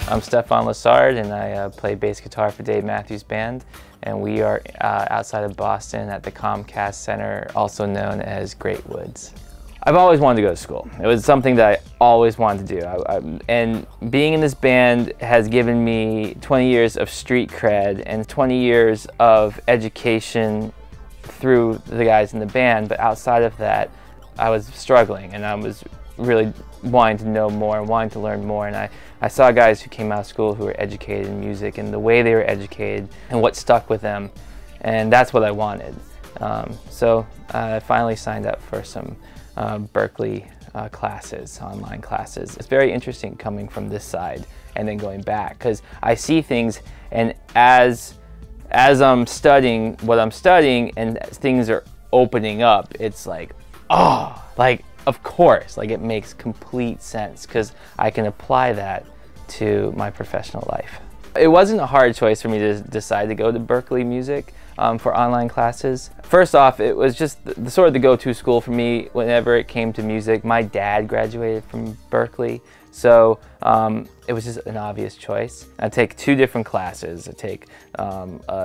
I'm Stefan Lessard, and I play bass guitar for Dave Matthews Band, and we are outside of Boston at the Comcast Center, also known as Great Woods. I've always wanted to go to school. It was something that I always wanted to do. And being in this band has given me 20 years of street cred and 20 years of education through the guys in the band, but outside of that, I was struggling, and I was really wanting to know more and wanting to learn more. And I saw guys who came out of school who were educated in music and the way they were educated and what stuck with them, and that's what I wanted. So I finally signed up for some Berklee classes, online classes. It's very interesting coming from this side and then going back, because I see things, and as I'm studying what I'm studying and things are opening up, it's like, oh, like, of course, like, it makes complete sense because I can apply that to my professional life. It wasn't a hard choice for me to decide to go to Berkleemusic for online classes. First off, it was just the sort of the go-to school for me whenever it came to music. My dad graduated from Berklee, so it was just an obvious choice. I take two different classes. I take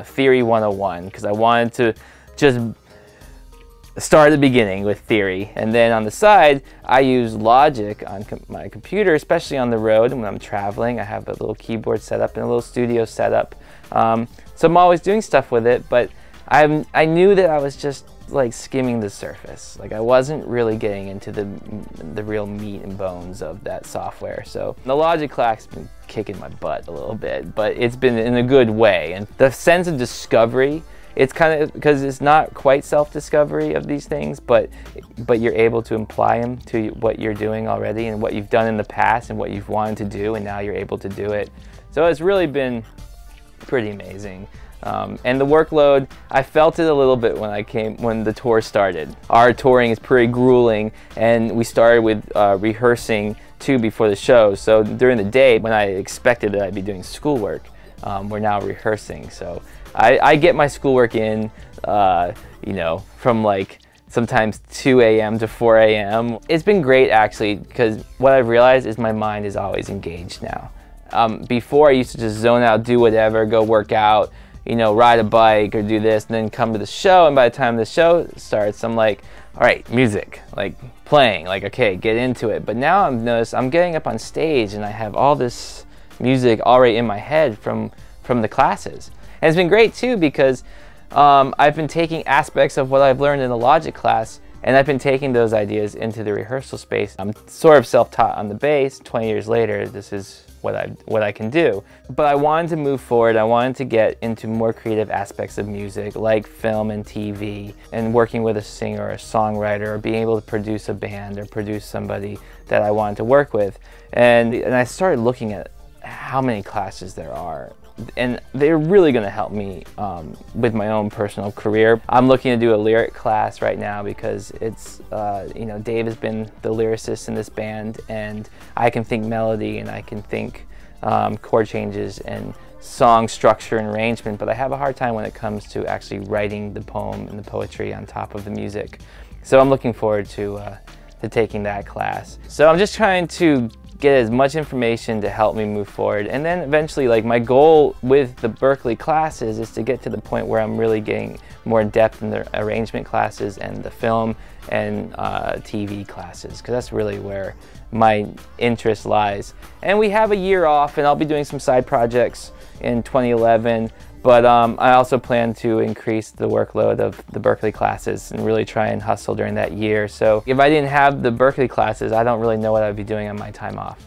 Theory 101 because I wanted to just start at the beginning with theory, and then on the side I use Logic on my computer, especially on the road and when I'm traveling. I have a little keyboard set up and a little studio set up, so I'm always doing stuff with it, but I knew that I was just like skimming the surface. Like, I wasn't really getting into the real meat and bones of that software. So the Logic class has been kicking my butt a little bit, but it's been in a good way, and the sense of discovery, it's kind of, because it's not quite self-discovery of these things, but you're able to apply them to what you're doing already and what you've done in the past and what you've wanted to do, and now you're able to do it. So it's really been pretty amazing. And the workload, I felt it a little bit when the tour started. Our touring is pretty grueling, and we started with rehearsing too before the show. So during the day, when I expected that I'd be doing schoolwork, we're now rehearsing. So I get my schoolwork in, you know, from like sometimes 2 a.m. to 4 a.m. It's been great, actually, because what I've realized is my mind is always engaged now. Before, I used to just zone out, do whatever, go work out, you know, ride a bike or do this, and then come to the show, and by the time the show starts, I'm like, all right, music, like playing, like, okay, get into it. But now I've noticed I'm getting up on stage and I have all this music already in my head from the classes. And it's been great too, because I've been taking aspects of what I've learned in the Logic class, and I've been taking those ideas into the rehearsal space. I'm sort of self-taught on the bass. 20 years later, this is what I can do. But I wanted to move forward. I wanted to get into more creative aspects of music, like film and TV, and working with a singer or a songwriter, or being able to produce a band or produce somebody that I wanted to work with. And I started looking at how many classes there are, and they're really going to help me with my own personal career. I'm looking to do a lyric class right now because it's, you know, Dave has been the lyricist in this band, and I can think melody and I can think chord changes and song structure and arrangement, but I have a hard time when it comes to actually writing the poem and the poetry on top of the music. So I'm looking forward to taking that class. So I'm just trying to get as much information to help me move forward, and then eventually, like, my goal with the Berklee classes is to get to the point where I'm really getting more in depth in the arrangement classes and the film and TV classes, because that's really where my interest lies. And we have a year off, and I'll be doing some side projects in 2011, but I also plan to increase the workload of the Berklee classes and really try and hustle during that year. So if I didn't have the Berklee classes, I don't really know what I'd be doing on my time off.